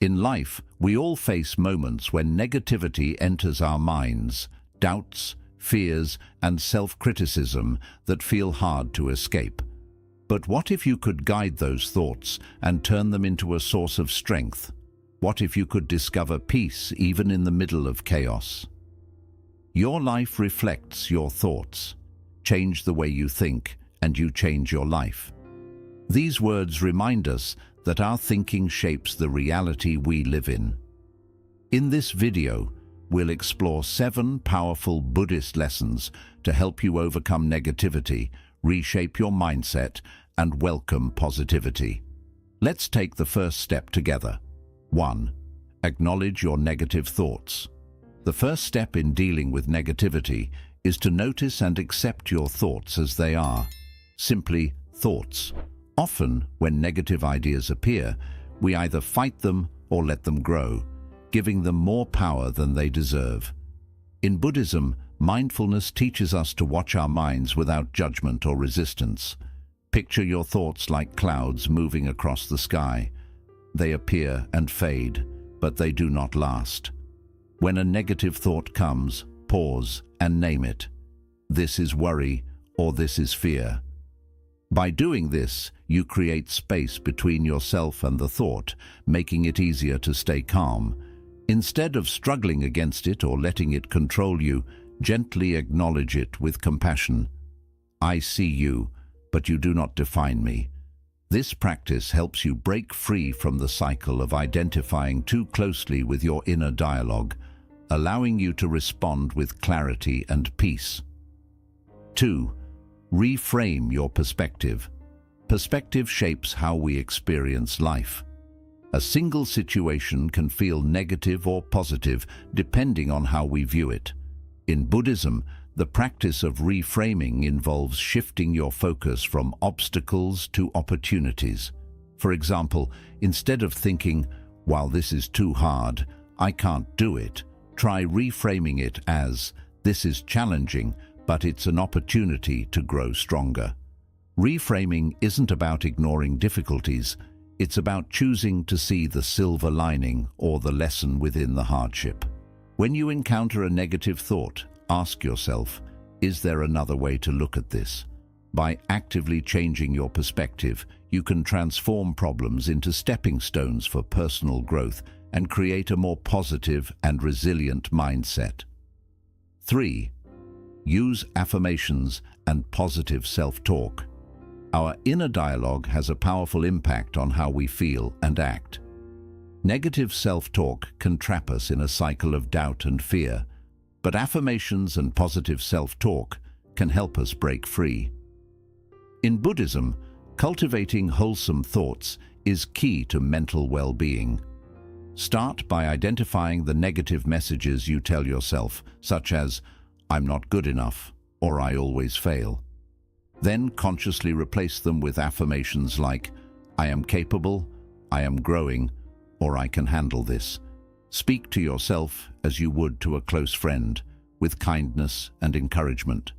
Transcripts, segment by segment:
In life, we all face moments when negativity enters our minds, doubts, fears, and self-criticism that feel hard to escape. But what if you could guide those thoughts and turn them into a source of strength? What if you could discover peace even in the middle of chaos? Your life reflects your thoughts. Change the way you think, and you change your life. These words remind us that our thinking shapes the reality we live in. In this video, we'll explore 7 powerful Buddhist lessons to help you overcome negativity, reshape your mindset, and welcome positivity. Let's take the first step together. 1. Acknowledge your negative thoughts. The first step in dealing with negativity is to notice and accept your thoughts as they are. Simply, thoughts. Often, when negative ideas appear, we either fight them or let them grow, giving them more power than they deserve. In Buddhism, mindfulness teaches us to watch our minds without judgment or resistance. Picture your thoughts like clouds moving across the sky. They appear and fade, but they do not last. When a negative thought comes, pause and name it. This is worry, or this is fear. By doing this, you create space between yourself and the thought, making it easier to stay calm. Instead of struggling against it or letting it control you, gently acknowledge it with compassion. I see you, but you do not define me. This practice helps you break free from the cycle of identifying too closely with your inner dialogue, allowing you to respond with clarity and peace. 2. Reframe your perspective. Perspective shapes how we experience life. A single situation can feel negative or positive depending on how we view it. In Buddhism, the practice of reframing involves shifting your focus from obstacles to opportunities. For example, instead of thinking, "While this is too hard, I can't do it," try reframing it as, "This is challenging, but it's an opportunity to grow stronger." Reframing isn't about ignoring difficulties, it's about choosing to see the silver lining or the lesson within the hardship. When you encounter a negative thought, ask yourself, is there another way to look at this? By actively changing your perspective, you can transform problems into stepping stones for personal growth and create a more positive and resilient mindset. 3. Use affirmations and positive self-talk. Our inner dialogue has a powerful impact on how we feel and act. Negative self-talk can trap us in a cycle of doubt and fear, but affirmations and positive self-talk can help us break free. In Buddhism, cultivating wholesome thoughts is key to mental well-being. Start by identifying the negative messages you tell yourself, such as, "I'm not good enough," or "I always fail." Then consciously replace them with affirmations like, "I am capable," "I am growing," or "I can handle this." Speak to yourself as you would to a close friend, with kindness and encouragement.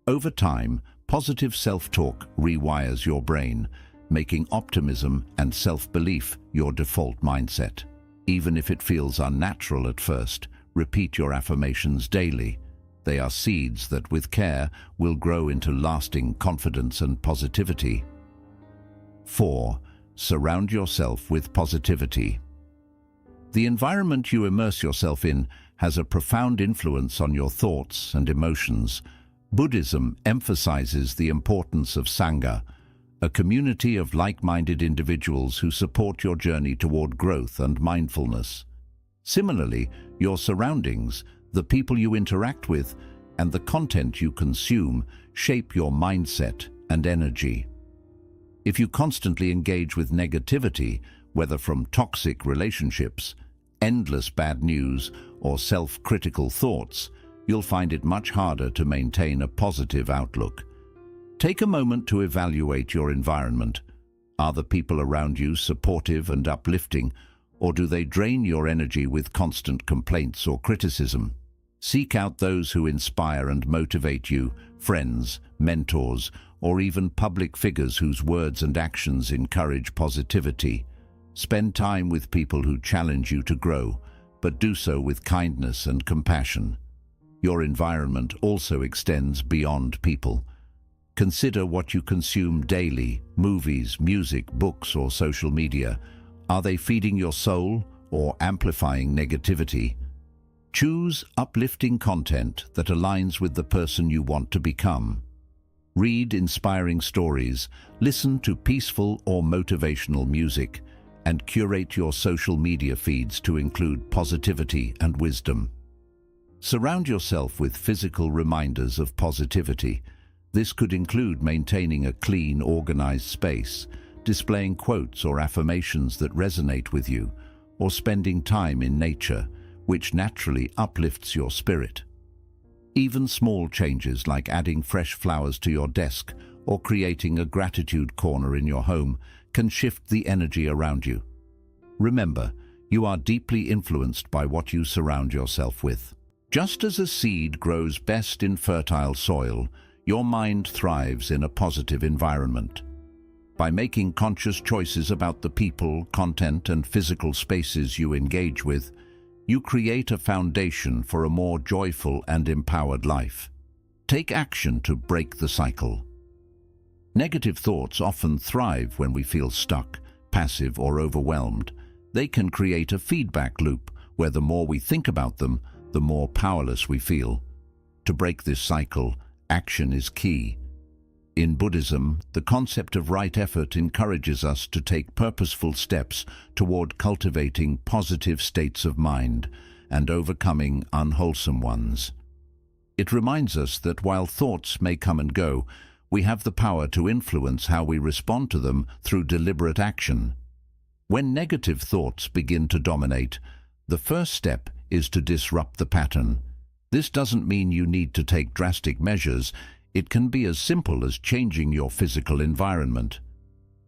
Over time, positive self-talk rewires your brain, making optimism and self-belief your default mindset. Even if it feels unnatural at first, repeat your affirmations daily. They are seeds that, with care, will grow into lasting confidence and positivity. 4. Surround yourself with positivity. The environment you immerse yourself in has a profound influence on your thoughts and emotions. Buddhism emphasizes the importance of Sangha, a community of like-minded individuals who support your journey toward growth and mindfulness. Similarly, your surroundings, the people you interact with, and the content you consume shape your mindset and energy. If you constantly engage with negativity, whether from toxic relationships, endless bad news, or self-critical thoughts, you'll find it much harder to maintain a positive outlook. Take a moment to evaluate your environment. Are the people around you supportive and uplifting, or do they drain your energy with constant complaints or criticism? Seek out those who inspire and motivate you, friends, mentors, or even public figures whose words and actions encourage positivity. Spend time with people who challenge you to grow, but do so with kindness and compassion. Your environment also extends beyond people. Consider what you consume daily: movies, music, books, or social media. Are they feeding your soul or amplifying negativity? Choose uplifting content that aligns with the person you want to become. Read inspiring stories, listen to peaceful or motivational music, and curate your social media feeds to include positivity and wisdom. Surround yourself with physical reminders of positivity. This could include maintaining a clean, organized space, displaying quotes or affirmations that resonate with you, or spending time in nature, which naturally uplifts your spirit. Even small changes like adding fresh flowers to your desk or creating a gratitude corner in your home can shift the energy around you. Remember, you are deeply influenced by what you surround yourself with. Just as a seed grows best in fertile soil, your mind thrives in a positive environment. By making conscious choices about the people, content, and physical spaces you engage with, you create a foundation for a more joyful and empowered life. Take action to break the cycle. Negative thoughts often thrive when we feel stuck, passive, or overwhelmed. They can create a feedback loop where the more we think about them, the more powerless we feel. To break this cycle, action is key. In Buddhism, the concept of right effort encourages us to take purposeful steps toward cultivating positive states of mind and overcoming unwholesome ones. It reminds us that while thoughts may come and go, we have the power to influence how we respond to them through deliberate action. When negative thoughts begin to dominate, the first step is to disrupt the pattern. This doesn't mean you need to take drastic measures. It can be as simple as changing your physical environment.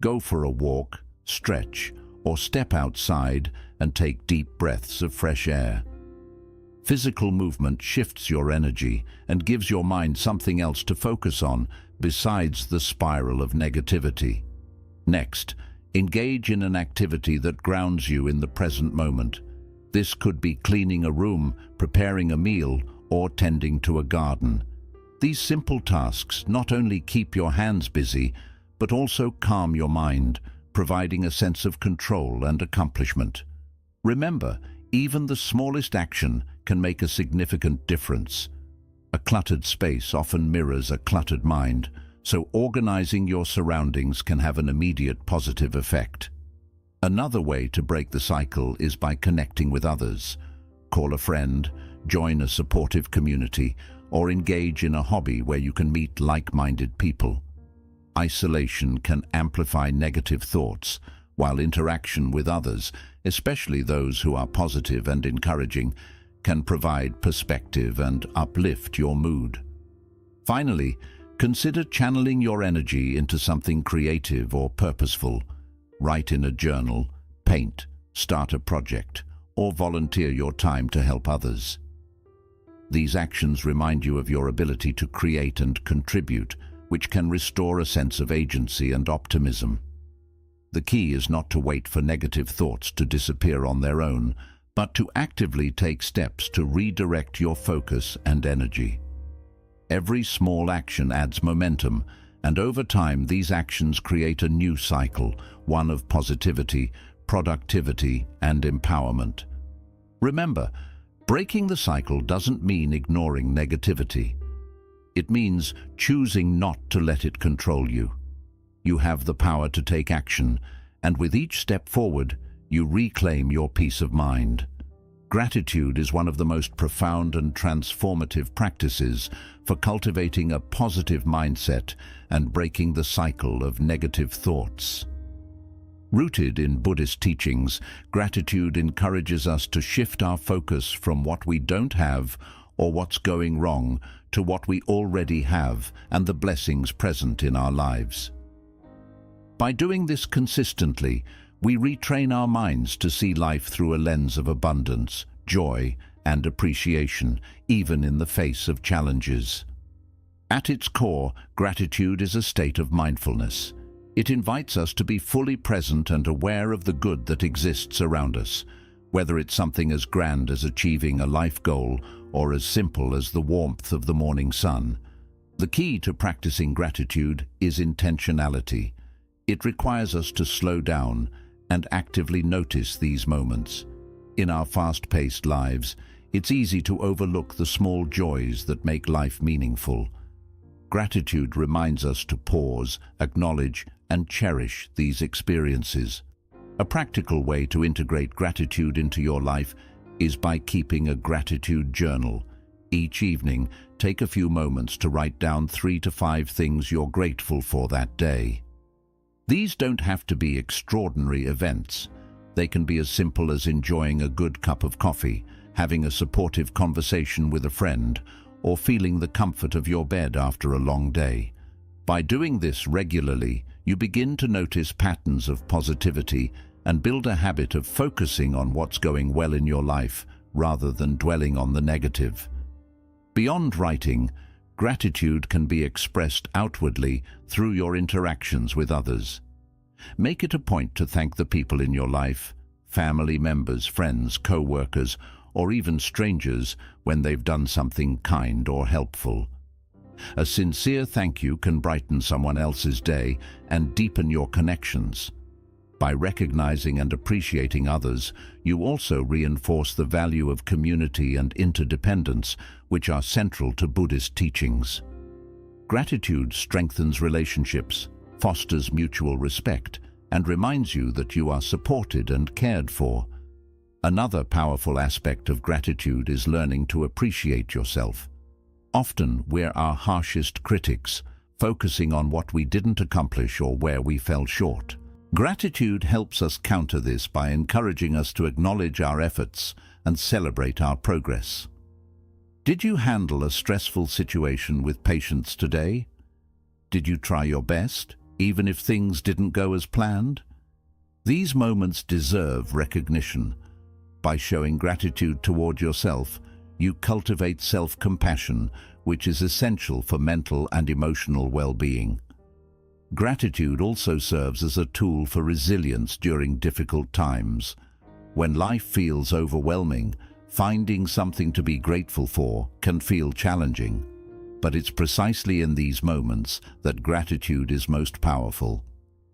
Go for a walk, stretch, or step outside and take deep breaths of fresh air. Physical movement shifts your energy and gives your mind something else to focus on besides the spiral of negativity. Next, engage in an activity that grounds you in the present moment. This could be cleaning a room, preparing a meal, or tending to a garden. These simple tasks not only keep your hands busy, but also calm your mind, providing a sense of control and accomplishment. Remember, even the smallest action can make a significant difference. A cluttered space often mirrors a cluttered mind, so organizing your surroundings can have an immediate positive effect. Another way to break the cycle is by connecting with others. Call a friend, join a supportive community, or engage in a hobby where you can meet like-minded people. Isolation can amplify negative thoughts, while interaction with others, especially those who are positive and encouraging, can provide perspective and uplift your mood. Finally, consider channeling your energy into something creative or purposeful. Write in a journal, paint, start a project, or volunteer your time to help others. These actions remind you of your ability to create and contribute, which can restore a sense of agency and optimism. The key is not to wait for negative thoughts to disappear on their own, but to actively take steps to redirect your focus and energy. Every small action adds momentum, and over time these actions create a new cycle, one of positivity, productivity, and empowerment. Remember, breaking the cycle doesn't mean ignoring negativity. It means choosing not to let it control you. You have the power to take action, and with each step forward, you reclaim your peace of mind. Gratitude is one of the most profound and transformative practices for cultivating a positive mindset and breaking the cycle of negative thoughts. Rooted in Buddhist teachings, gratitude encourages us to shift our focus from what we don't have or what's going wrong to what we already have and the blessings present in our lives. By doing this consistently, we retrain our minds to see life through a lens of abundance, joy, and appreciation, even in the face of challenges. At its core, gratitude is a state of mindfulness. It invites us to be fully present and aware of the good that exists around us, whether it's something as grand as achieving a life goal or as simple as the warmth of the morning sun. The key to practicing gratitude is intentionality. It requires us to slow down and actively notice these moments. In our fast-paced lives, it's easy to overlook the small joys that make life meaningful. Gratitude reminds us to pause, acknowledge, and cherish these experiences. A practical way to integrate gratitude into your life is by keeping a gratitude journal. Each evening, take a few moments to write down 3 to 5 things you're grateful for that day. These don't have to be extraordinary events. They can be as simple as enjoying a good cup of coffee, having a supportive conversation with a friend, or feeling the comfort of your bed after a long day. By doing this regularly, you begin to notice patterns of positivity and build a habit of focusing on what's going well in your life rather than dwelling on the negative. Beyond writing, gratitude can be expressed outwardly through your interactions with others. Make it a point to thank the people in your life, family members, friends, co-workers, or even strangers when they've done something kind or helpful. A sincere thank you can brighten someone else's day and deepen your connections. By recognizing and appreciating others, you also reinforce the value of community and interdependence, which are central to Buddhist teachings. Gratitude strengthens relationships, fosters mutual respect, and reminds you that you are supported and cared for. Another powerful aspect of gratitude is learning to appreciate yourself. Often we're our harshest critics, focusing on what we didn't accomplish or where we fell short. Gratitude helps us counter this by encouraging us to acknowledge our efforts and celebrate our progress. Did you handle a stressful situation with patience today? Did you try your best, even if things didn't go as planned? These moments deserve recognition. By showing gratitude toward yourself, you cultivate self-compassion, which is essential for mental and emotional well-being. Gratitude also serves as a tool for resilience during difficult times. When life feels overwhelming, finding something to be grateful for can feel challenging. But it's precisely in these moments that gratitude is most powerful.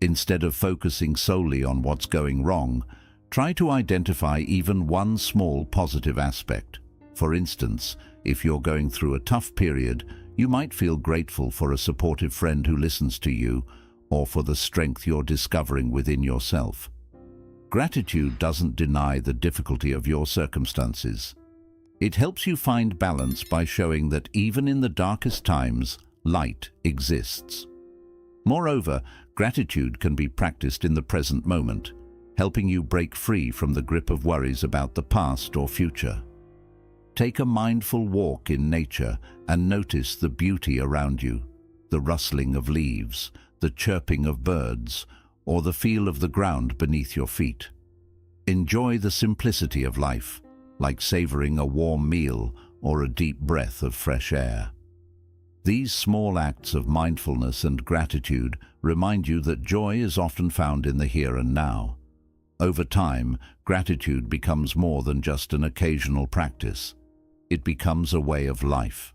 Instead of focusing solely on what's going wrong, try to identify even one small positive aspect. For instance, if you're going through a tough period, you might feel grateful for a supportive friend who listens to you, or for the strength you're discovering within yourself. Gratitude doesn't deny the difficulty of your circumstances. It helps you find balance by showing that even in the darkest times, light exists. Moreover, gratitude can be practiced in the present moment, helping you break free from the grip of worries about the past or future. Take a mindful walk in nature and notice the beauty around you, the rustling of leaves, the chirping of birds, or the feel of the ground beneath your feet. Enjoy the simplicity of life, like savoring a warm meal or a deep breath of fresh air. These small acts of mindfulness and gratitude remind you that joy is often found in the here and now. Over time, gratitude becomes more than just an occasional practice. It becomes a way of life.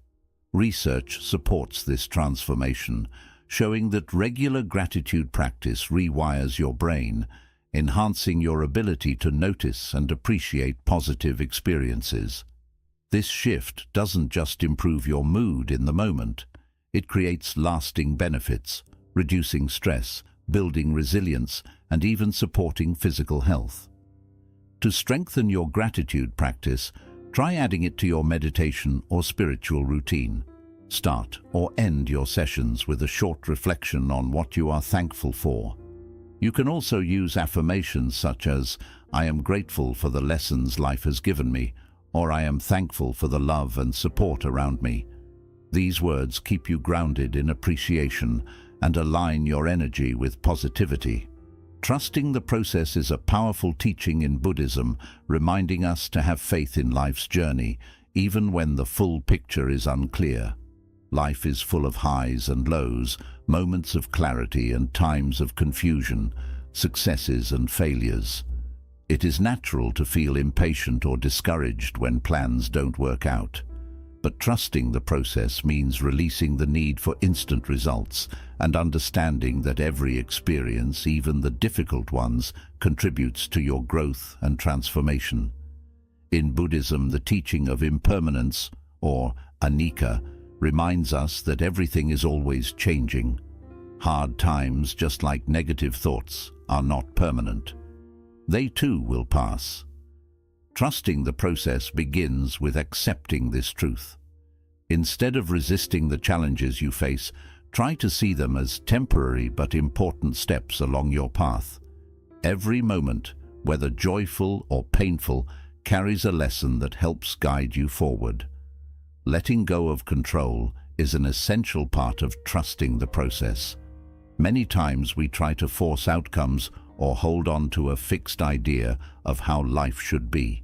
Research supports this transformation, showing that regular gratitude practice rewires your brain, enhancing your ability to notice and appreciate positive experiences. This shift doesn't just improve your mood in the moment. It creates lasting benefits, reducing stress, building resilience, and even supporting physical health. To strengthen your gratitude practice, try adding it to your meditation or spiritual routine. Start or end your sessions with a short reflection on what you are thankful for. You can also use affirmations such as, "I am grateful for the lessons life has given me," or "I am thankful for the love and support around me." These words keep you grounded in appreciation and align your energy with positivity. Trusting the process is a powerful teaching in Buddhism, reminding us to have faith in life's journey, even when the full picture is unclear. Life is full of highs and lows, moments of clarity and times of confusion, successes and failures. It is natural to feel impatient or discouraged when plans don't work out. But trusting the process means releasing the need for instant results and understanding that every experience, even the difficult ones, contributes to your growth and transformation. In Buddhism, the teaching of impermanence, or anicca, reminds us that everything is always changing. Hard times, just like negative thoughts, are not permanent. They too will pass. Trusting the process begins with accepting this truth. Instead of resisting the challenges you face, try to see them as temporary but important steps along your path. Every moment, whether joyful or painful, carries a lesson that helps guide you forward. Letting go of control is an essential part of trusting the process. Many times we try to force outcomes or hold on to a fixed idea of how life should be.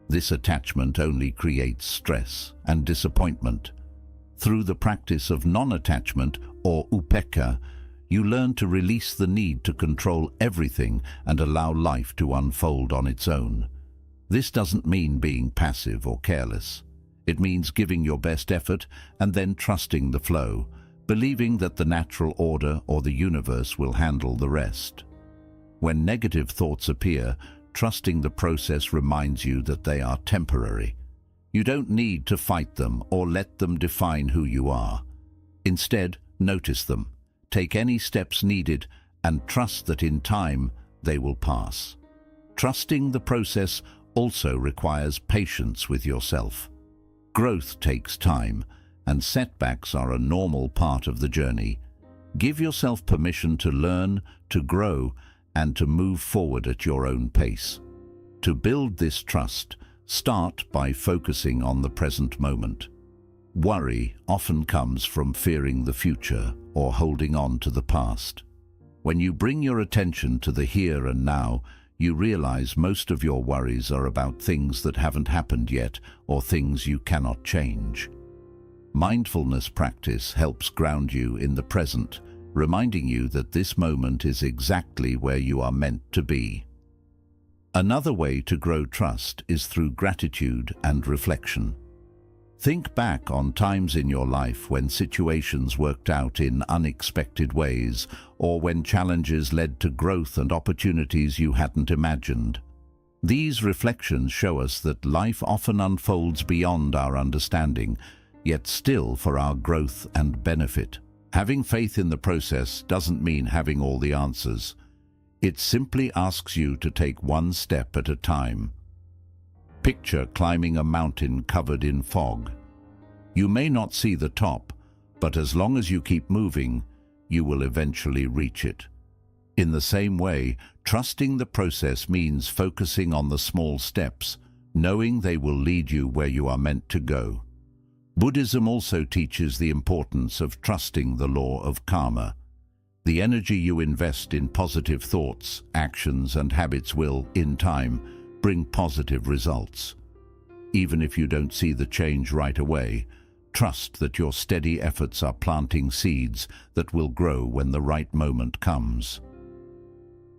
This attachment only creates stress and disappointment. Through the practice of non-attachment, or upekkha, you learn to release the need to control everything and allow life to unfold on its own. This doesn't mean being passive or careless. It means giving your best effort and then trusting the flow, believing that the natural order or the universe will handle the rest. When negative thoughts appear, trusting the process reminds you that they are temporary. You don't need to fight them or let them define who you are. Instead, notice them, take any steps needed, and trust that in time they will pass. Trusting the process also requires patience with yourself. Growth takes time, and setbacks are a normal part of the journey. Give yourself permission to learn, to grow, and to move forward at your own pace. To build this trust, start by focusing on the present moment. Worry often comes from fearing the future or holding on to the past. When you bring your attention to the here and now, you realize most of your worries are about things that haven't happened yet or things you cannot change. Mindfulness practice helps ground you in the present, reminding you that this moment is exactly where you are meant to be. Another way to grow trust is through gratitude and reflection. Think back on times in your life when situations worked out in unexpected ways, or when challenges led to growth and opportunities you hadn't imagined. These reflections show us that life often unfolds beyond our understanding, yet still for our growth and benefit. Having faith in the process doesn't mean having all the answers. It simply asks you to take one step at a time. Picture climbing a mountain covered in fog. You may not see the top, but as long as you keep moving, you will eventually reach it. In the same way, trusting the process means focusing on the small steps, knowing they will lead you where you are meant to go. Buddhism also teaches the importance of trusting the law of karma. The energy you invest in positive thoughts, actions, and habits will, in time, bring positive results. Even if you don't see the change right away, trust that your steady efforts are planting seeds that will grow when the right moment comes.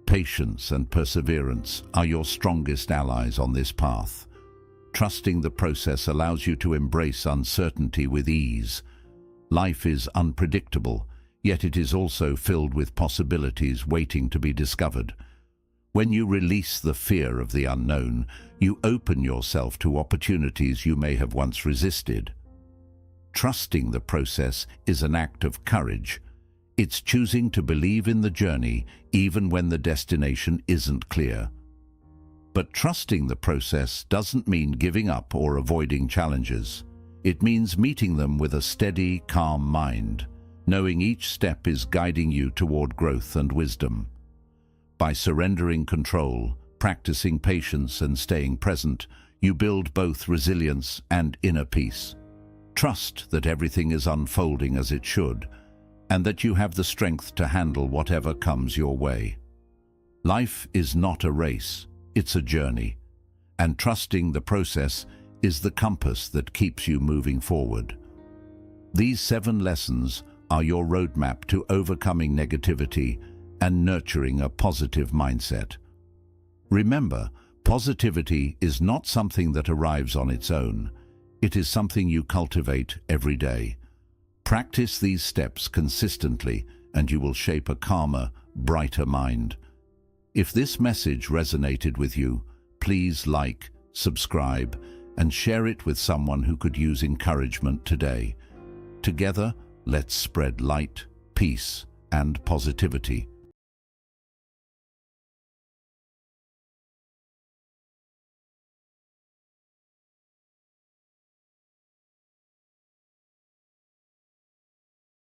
Patience and perseverance are your strongest allies on this path. Trusting the process allows you to embrace uncertainty with ease. Life is unpredictable, yet it is also filled with possibilities waiting to be discovered. When you release the fear of the unknown, you open yourself to opportunities you may have once resisted. Trusting the process is an act of courage. It's choosing to believe in the journey even when the destination isn't clear. But trusting the process doesn't mean giving up or avoiding challenges. It means meeting them with a steady, calm mind, knowing each step is guiding you toward growth and wisdom. By surrendering control, practicing patience, and staying present, you build both resilience and inner peace. Trust that everything is unfolding as it should, and that you have the strength to handle whatever comes your way. Life is not a race, it's a journey, and trusting the process is the compass that keeps you moving forward. These 7 lessons are your roadmap to overcoming negativity and nurturing a positive mindset. Remember, positivity is not something that arrives on its own. It is something you cultivate every day. Practice these steps consistently, and you will shape a calmer, brighter mind. If this message resonated with you, please like, subscribe, and share it with someone who could use encouragement today. Together, let's spread light, peace, and positivity.